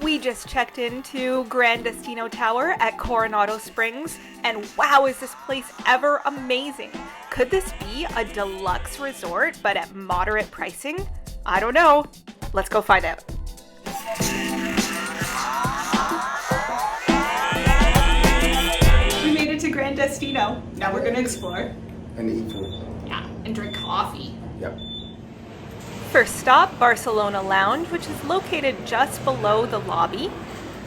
We just checked into Gran Destino Tower at Coronado Springs, and wow, is this place ever amazing! Could this be a deluxe resort but at moderate pricing? I don't know. Let's go find out. We made it to Gran Destino. Now we're gonna explore. And eat food. Yeah, and drink coffee. Yep. First stop, Barcelona Lounge, which is located just below the lobby.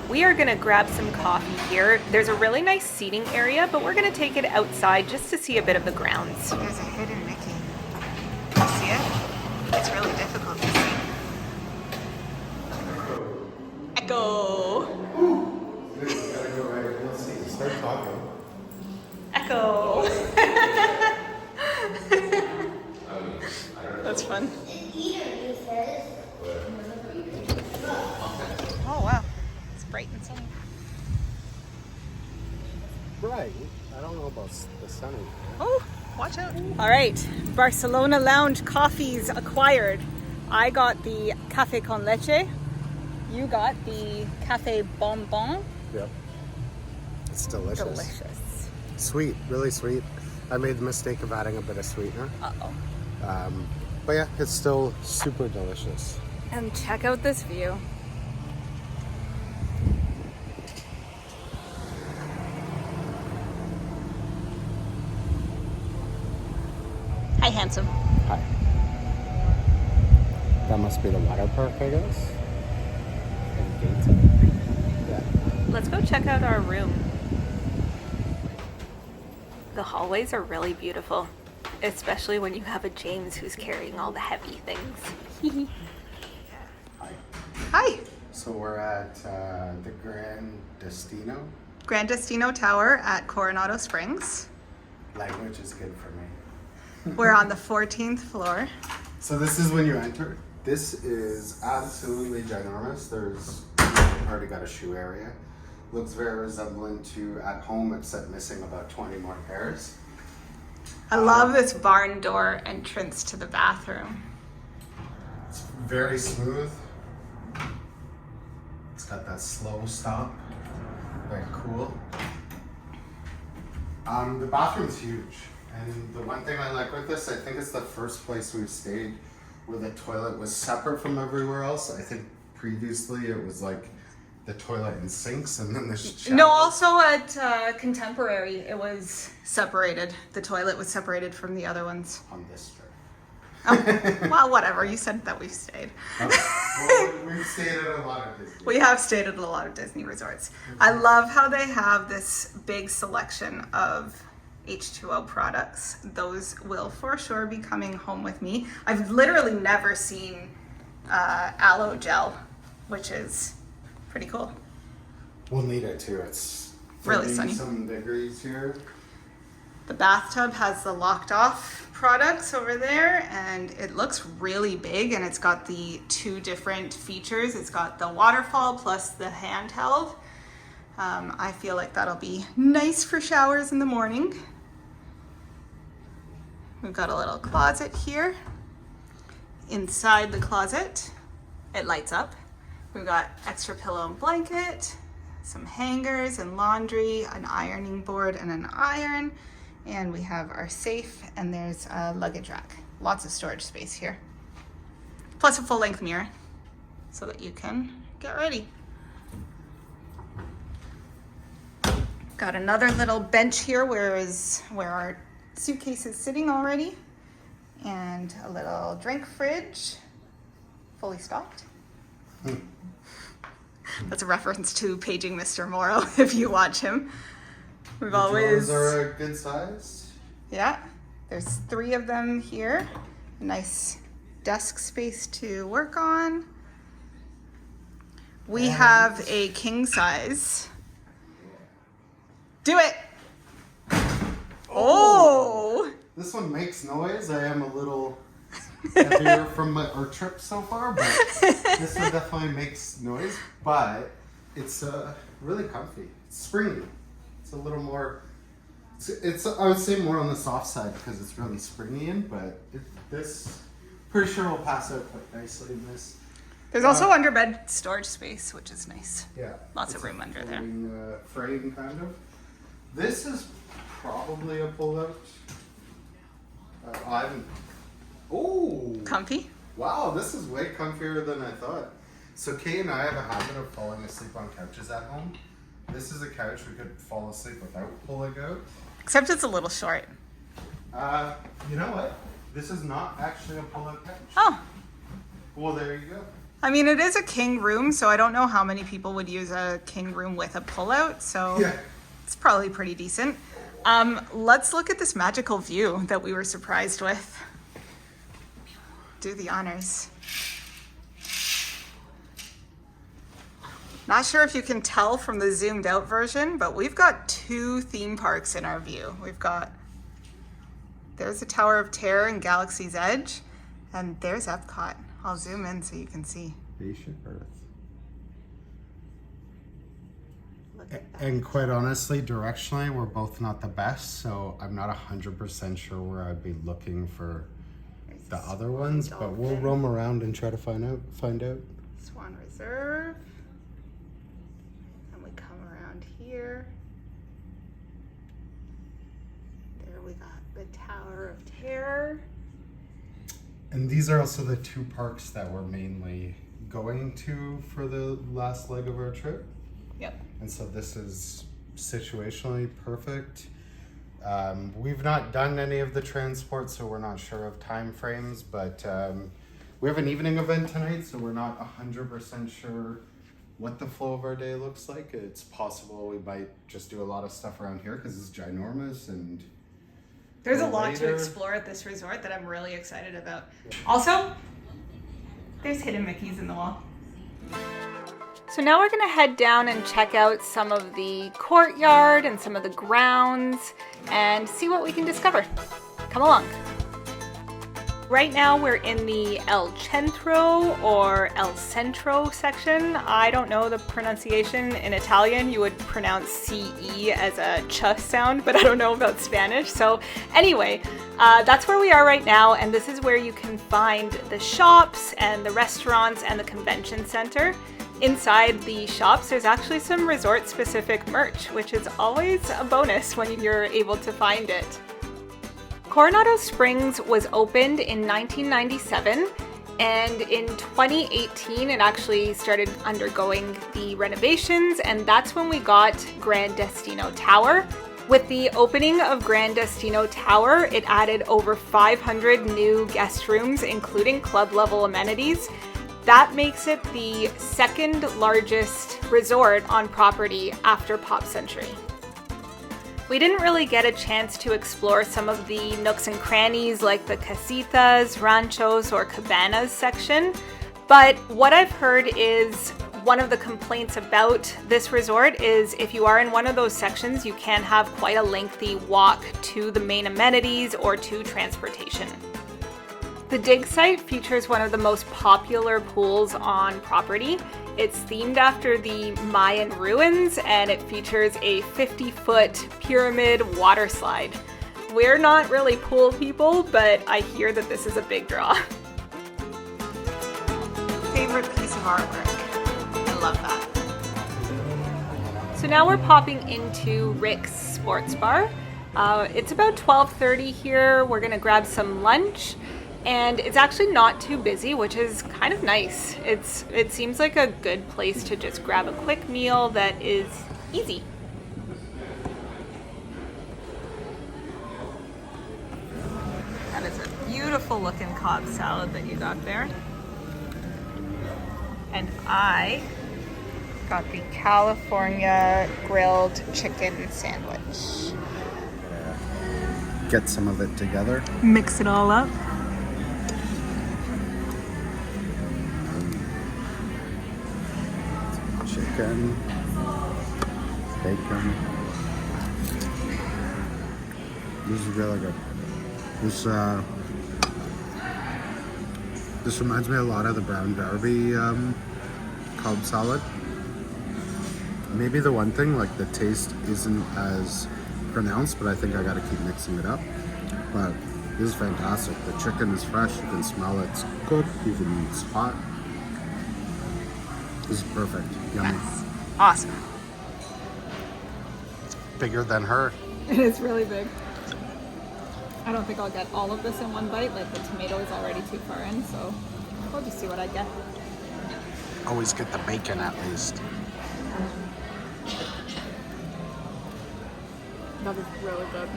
We are gonna grab some coffee here. There's a really nice seating area, but we're gonna take it outside just to see a bit of the grounds. There's a hidden Mickey. See it? It's really difficult to see. Echo! Gotta go right. Let's see. Start talking. Echo! That's fun. Oh wow, it's bright and sunny. Right. I don't know about the sunny. Oh, watch out. All right, Barcelona Lounge coffees acquired. I got the Café con Leche. You got the Café Bonbon. Yep. It's delicious. Delicious. Sweet. Really sweet. I made the mistake of adding a bit of sweetener. Uh-oh. But yeah, it's still super delicious. And check out this view. Hi, handsome. Hi. That must be the water park, I guess. And gates. Yeah. Let's go check out our room. The hallways are really beautiful, especially when you have a James who's carrying all the heavy things. Hi. Hi, So we're at the Gran Destino. Gran Destino Tower at Coronado Springs. Language is good for me. We're on the 14th floor. So this is when you enter. This is absolutely ginormous. There's already got a shoe area. Looks very resemblant to at home, except missing about 20 more pairs. I love this barn door entrance to the bathroom. It's very smooth. It's got that slow stop. Very cool. The bathroom's huge. And the one thing I like with this, I think it's the first place we've stayed where the toilet was separate from everywhere else. I think previously it was like the toilet and sinks and then there's shower. No, also at Contemporary, it was separated. The toilet was separated from the other ones. On this trip. Oh, well, whatever. You said that we've stayed. Well, we've stayed at a lot of Disney. We have stayed at a lot of Disney resorts. I love how they have this big selection of H2O products. Those will for sure be coming home with me. I've literally never seen aloe gel, which is pretty cool. We'll need it too. It's Really sunny. Some degrees here. The bathtub has the locked off products over there, and it looks really big, and it's got the two different features. It's got the waterfall plus the handheld. I feel like that'll be nice for showers in the morning. We've got a little closet here. Inside the closet, it lights up. We've got extra pillow and blanket, some hangers and laundry, an ironing board and an iron, and we have our safe, and there's a luggage rack. Lots of storage space here. Plus a full-length mirror so that you can get ready. Got another little bench here where our suitcase is sitting already, and a little drink fridge, fully stocked. That's a reference to Paging Mr. Morrow if you watch him. We've always... Drawers are a good size. Yeah, there's 3 of them here. A nice desk space to work on. We have a king size. Do it! Oh! This one makes noise. I am a little heavier from our trip so far, but this one definitely makes noise. But it's really comfy. It's springy. It's a little more. It's I would say more on the soft side because it's really springy in, but this pretty sure will pass out quite nicely in this. There's also underbed storage space, which is nice. Yeah. Lots of room under there. Frame, kind of. This is probably a pull-out. Oh! Comfy? Wow, this is way comfier than I thought. So Kay and I have a habit of falling asleep on couches at home. This is a couch we could fall asleep without pulling out. Except it's a little short. You know what? This is not actually a pull-out couch. Oh. Well, there you go. I mean, it is a king room, so I don't know how many people would use a king room with a pullout, so Yeah. it's probably pretty decent. Let's look at this magical view that we were surprised with. Do the honors. Not sure if you can tell from the zoomed out version, but we've got 2 theme parks in our view. There's the Tower of Terror and Galaxy's Edge, and there's Epcot. I'll zoom in so you can see. Spaceship Earth. Look at that. And quite honestly, directionally, we're both not the best, so I'm not 100% sure where I'd be looking for There's the the other ones, but we'll roam around and try to find out. Swan Reserve. And we come around here. There we got the Tower of Terror. And these are also the 2 parks that we're mainly going to for the last leg of our trip. Yep. And so this is situationally perfect. We've not done any of the transport, so we're not sure of time frames, but we have an evening event tonight, so we're not 100% sure what the flow of our day looks like. It's possible we might just do a lot of stuff around here because it's ginormous, and There's a lot to later. explore at this resort that I'm really excited about. Also, there's hidden Mickeys in the wall. So now we're gonna head down and check out some of the courtyard and some of the grounds and see what we can discover. Come along. Right now we're in the El Centro or El Centro section. I don't know the pronunciation. In Italian you would pronounce CE as a ch sound, but I don't know about Spanish. So anyway, that's where we are right now, and this is where you can find the shops and the restaurants and the convention center. Inside the shops, there's actually some resort-specific merch, which is always a bonus when you're able to find it. Coronado Springs was opened in 1997, and in 2018 it actually started undergoing the renovations, and that's when we got Gran Destino Tower. With the opening of Gran Destino Tower, it added over 500 new guest rooms, including club-level amenities. That makes it the 2nd largest resort on property after Pop Century. We didn't really get a chance to explore some of the nooks and crannies like the casitas, ranchos, or cabanas section, but what I've heard is one of the complaints about this resort is if you are in one of those sections, you can have quite a lengthy walk to the main amenities or to transportation. The dig site features one of the most popular pools on property. It's themed after the Mayan ruins, and it features a 50-foot pyramid water slide. We're not really pool people, but I hear that this is a big draw. Favorite piece of artwork. I love that. So now we're popping into Rick's Sports Bar. It's about 12:30 here. We're gonna grab some lunch. And it's actually not too busy, which is kind of nice. It seems like a good place to just grab a quick meal that is easy. That is a beautiful looking Cobb salad that you got there. And I got the California grilled chicken sandwich. Get some of it together. Mix it all up. Chicken, bacon. This is really good. This reminds me a lot of the Brown Derby Cobb salad. Maybe the one thing, like the taste isn't as pronounced, but I think I gotta keep mixing it up. But this is fantastic. The chicken is fresh, you can smell it's cooked, you can it's hot. This is perfect. Yummy. Yes. Awesome. Bigger than her. It is really big. I don't think I'll get all of this in one bite. Like the tomato is already too far in, so we'll just see what I get. Always get the bacon at least. That is really good.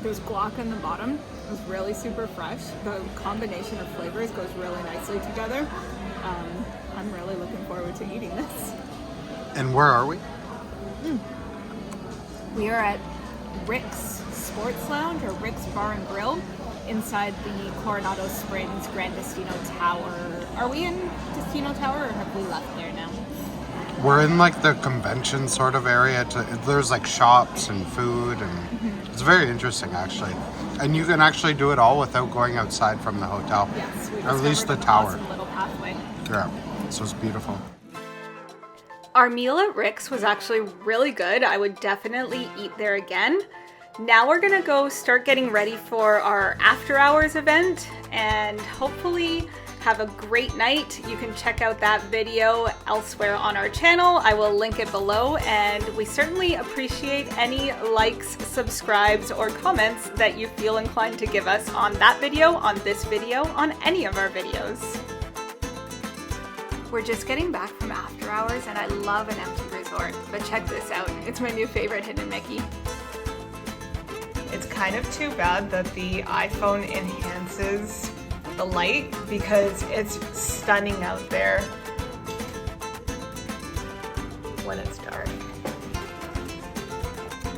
There's guac in the bottom. It's really super fresh. The combination of flavors goes really nicely together. I'm really looking forward to eating this. And where are we? We are at Rick's Sports Lounge, or Rick's Bar and Grill, inside the Coronado Springs Gran Destino Tower. Are we in Destino Tower, or have we left there now? We're in like the convention sort of area. There's like shops and food, and it's very interesting actually. And you can actually do it all without going outside from the hotel. Yes, we or at least the discovered an tower. awesome little pathway. Yeah, so it's beautiful. Our meal at Rick's was actually really good. I would definitely eat there again. Now we're gonna go start getting ready for our after hours event and hopefully have a great night. You can check out that video elsewhere on our channel. I will link it below, and we certainly appreciate any likes, subscribes, or comments that you feel inclined to give us on that video, on this video, on any of our videos. We're just getting back from after hours and I love an empty resort, but check this out. It's my new favorite hidden Mickey. It's kind of too bad that the iPhone enhances the light because it's stunning out there when it's dark.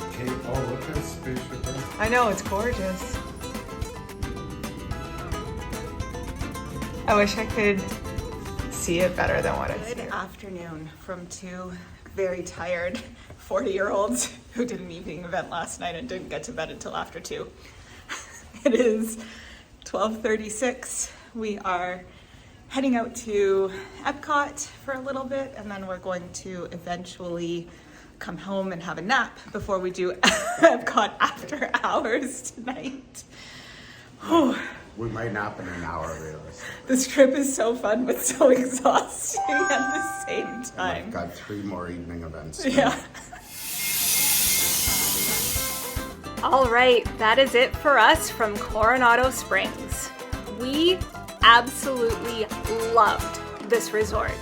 Okay, oh look at the spaceship. I know, it's gorgeous. I wish I could see it better than what I see. Good afternoon from two very tired 40-year-olds who did an evening event last night and didn't get to bed until after 2. It is 12:36. We are heading out to Epcot for a little bit, and then we're going to eventually come home and have a nap before we do Epcot after hours tonight. Whew. We might nap in an hour, realistically. This trip is so fun, but so exhausting at the same time. I've got 3 more evening events. Yeah. All right, that is it for us from Coronado Springs. We absolutely loved this resort.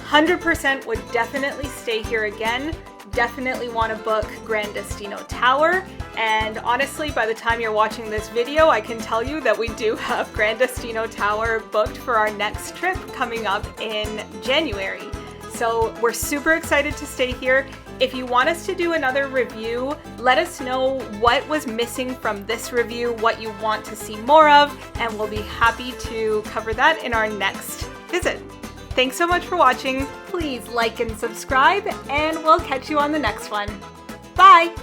100% would definitely stay here again. Definitely want to book Gran Destino Tower. And honestly, by the time you're watching this video, I can tell you that we do have Gran Destino Tower booked for our next trip coming up in January. So we're super excited to stay here. If you want us to do another review, let us know what was missing from this review, what you want to see more of, and we'll be happy to cover that in our next visit. Thanks so much for watching. Please like and subscribe, and we'll catch you on the next one. Bye!